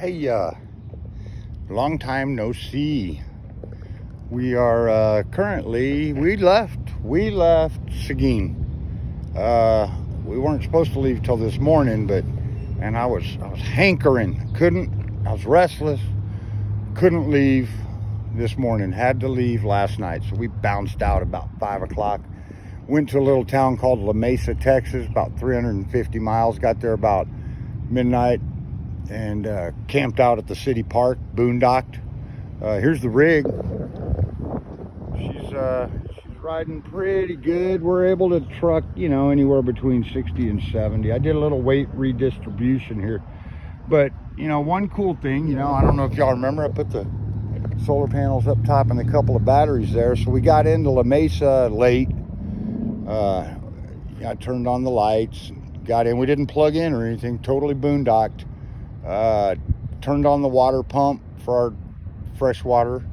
Hey, long time no see. We are currently, we left Seguin. We weren't supposed to leave till this morning, and I was hankering. I was restless. Couldn't leave this morning. Had to leave last night. So we bounced out about 5 o'clock. Went to a little town called La Mesa, Texas, about 350 miles. Got there about midnight and camped out at the city park, boondocked. Here's the rig. She's riding pretty good. We're able to truck, anywhere between 60 and 70. I did a little weight redistribution here. But, one cool thing, I don't know if y'all remember, I put the solar panels up top and a couple of batteries there. So we got into La Mesa late. I turned on the lights, got in. We didn't plug in or anything, totally boondocked. Turned on the water pump for our fresh water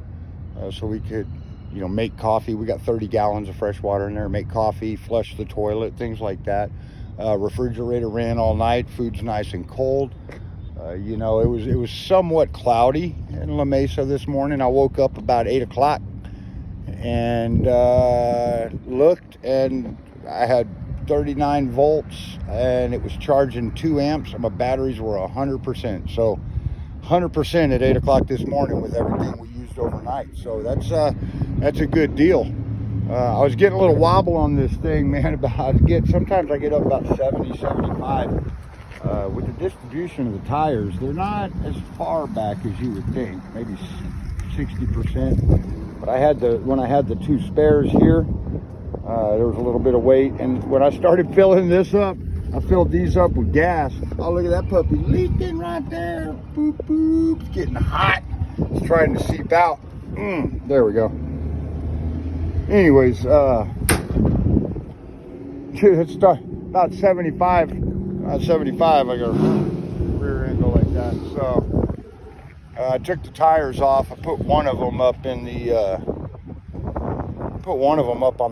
so we could, make coffee. We got 30 gallons of fresh water in there, make coffee, flush the toilet, things like that. Refrigerator ran all night. Food's nice and cold. It was somewhat cloudy in La Mesa this morning. I woke up about 8 o'clock and looked, and I had 39 volts and it was charging 2 amps and my batteries were 100%. So 100% at 8 o'clock this morning with everything we used overnight. So that's a good deal. I was getting a little wobble on this thing, man. Sometimes I get up about 70, 75. With the distribution of the tires, they're not as far back as you would think, maybe 60%. But when I had the two spares here, there was a little bit of weight, and when I started filling this up, I filled these up with gas. Oh, look at that puppy leaking right there. Boop, boop. It's getting hot. It's trying to seep out. There we go. Anyways, it's about 75. About 75, I got a rear angle like that. So I took the tires off. I put one of them up on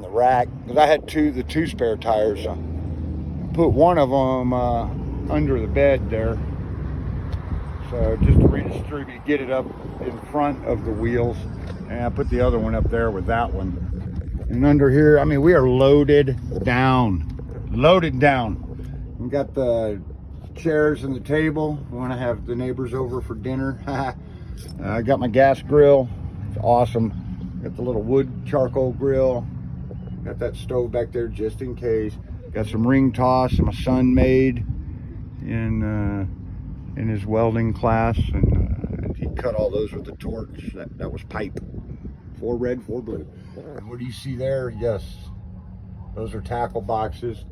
the rack because I had the two spare tires. So I put one of them under the bed there. So just to redistribute, get it up in front of the wheels, and I put the other one up there with that one. And under here, we are loaded down. We got the chairs and the table. We want to have the neighbors over for dinner. I got my gas grill. It's awesome. Got the little wood charcoal grill. Got that stove back there just in case. Got some ring toss my son made in his welding class, and he cut all those with the torch. That was pipe. 4 red, 4 blue. And what do you see there? Yes. Those are tackle boxes.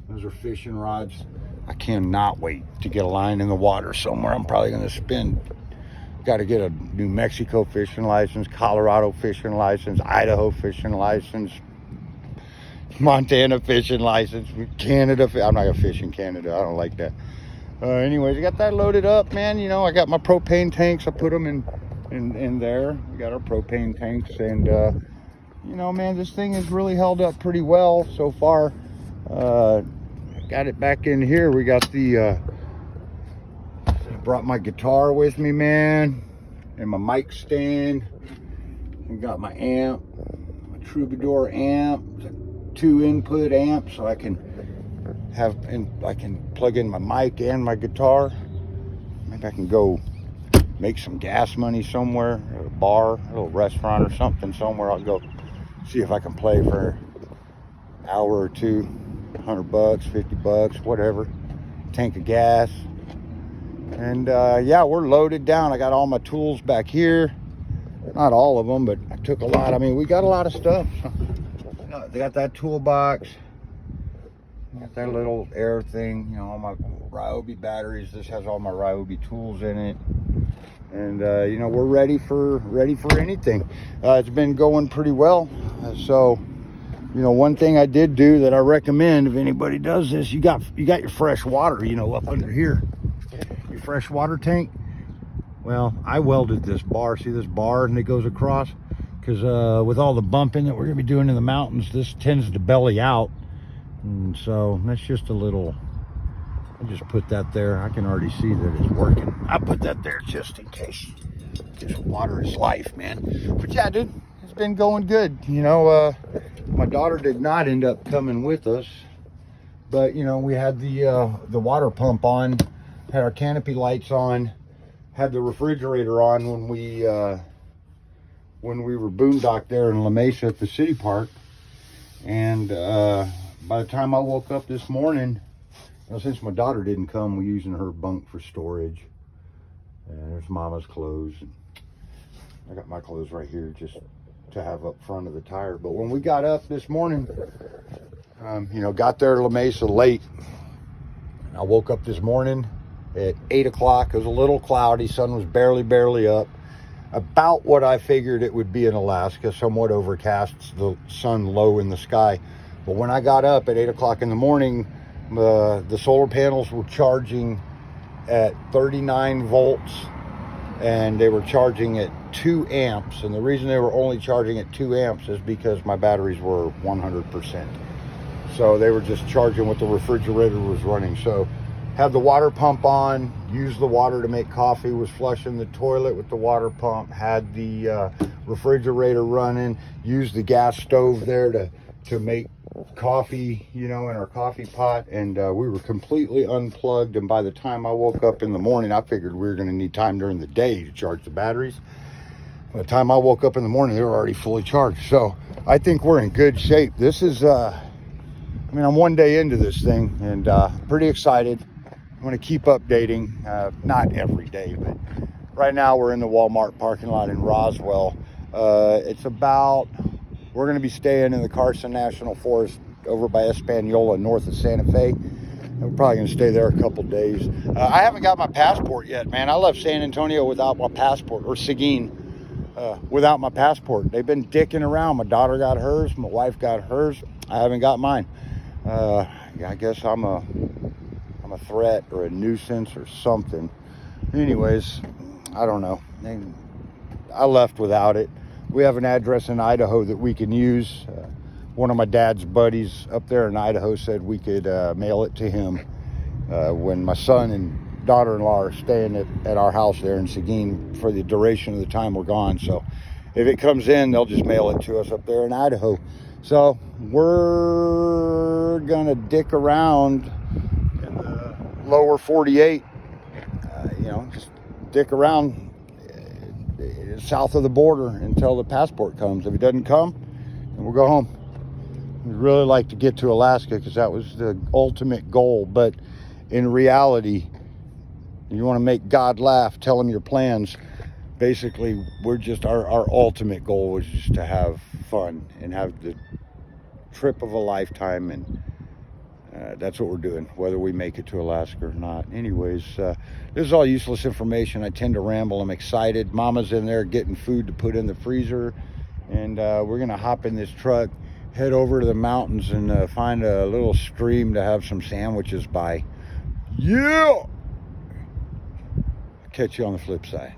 Those are fishing rods. I cannot wait to get a line in the water somewhere. I'm probably going to got to get a New Mexico fishing license, Colorado fishing license, Idaho fishing license, Montana fishing license, Canada. I'm not going to fish in Canada. I don't like that. Anyways, I got that loaded up, man. I got my propane tanks. I put them in there. We got our propane tanks, and man, this thing has really held up pretty well so far. Got it back in here. We got brought my guitar with me, man, and my mic stand. We got my amp, my Troubadour amp, 2 input amp, so I can plug in my mic and my guitar. Maybe I can go make some gas money somewhere, at a bar, a little restaurant or something somewhere. I'll go see if I can play for an hour or two, $100, $50, whatever. Tank of gas. And yeah, we're loaded down. I got all my tools back here. Not all of them, but I took a lot. We got a lot of stuff. They got that toolbox. Got that little air thing, all my Ryobi batteries. This has all my Ryobi tools in it. And we're ready for anything. It's been going pretty well. So one thing I did do that I recommend if anybody does this, you got your fresh water, up under here, your fresh water tank. Well, I welded this bar. See this bar, and it goes across, because with all the bumping that we're gonna be doing in the mountains, this tends to belly out, and so that's just a little I'll just put that there. I can already see that it's working. I'll put that there just in case. Just water is life, man. But yeah, dude, it's been going good. You know, my daughter did not end up coming with us, but you know, we had the water pump on, had our canopy lights on, had the refrigerator on when we were boondocked there in La Mesa at the city park. And by the time I woke up this morning, you know, since my daughter didn't come, we're using her bunk for storage. And there's Mama's clothes. And I got my clothes right here just to have up front of the tire. But when we got up this morning, you know, got there to La Mesa late. I woke up this morning at 8 o'clock. It was a little cloudy. Sun was barely up. About what I figured it would be in Alaska, somewhat overcast, the sun low in the sky. But when I got up at 8 o'clock in the morning, the solar panels were charging at 39 volts, and they were charging at 2 amps. And the reason they were only charging at 2 amps is because my batteries were 100%. So they were just charging what the refrigerator was running. So had the water pump on, used the water to make coffee, was flushing the toilet with the water pump, had the refrigerator running, used the gas stove there to make coffee, you know, in our coffee pot. And we were completely unplugged. And by the time I woke up in the morning, I figured we were going to need time during the day to charge the batteries. By the time I woke up in the morning, they were already fully charged. So I think we're in good shape. This is, I mean, I'm one day into this thing, and pretty excited. I'm going to keep updating, not every day, but right now we're in the Walmart parking lot in Roswell. It's about, we're going to be staying in the Carson National Forest over by Espanola, north of Santa Fe. And we're probably going to stay there a couple days. I haven't got my passport yet, man. I left San Antonio without my passport, or Seguin without my passport. They've been dicking around. My daughter got hers, my wife got hers. I haven't got mine. I guess I'm a threat or a nuisance or something. Anyways, I don't know. I left without it. We have an address in Idaho that we can use. One of my dad's buddies up there in Idaho said we could mail it to him when my son and daughter-in-law are staying at our house there in Seguin for the duration of the time we're gone. So if it comes in, they'll just mail it to us up there in Idaho. So we're gonna dick around in the lower 48, you know, just dick around south of the border until the passport comes. If it doesn't come, then we'll go home. We'd really like to get to Alaska because that was the ultimate goal. But in reality, you want to make God laugh, tell him your plans. Basically, we're just, our ultimate goal was just to have fun and have the trip of a lifetime. And that's what we're doing, whether we make it to Alaska or not. Anyways, this is all useless information. I tend to ramble. I'm excited. Mama's in there getting food to put in the freezer. And we're going to hop in this truck, head over to the mountains, and find a little stream to have some sandwiches by. Yeah! Catch you on the flip side.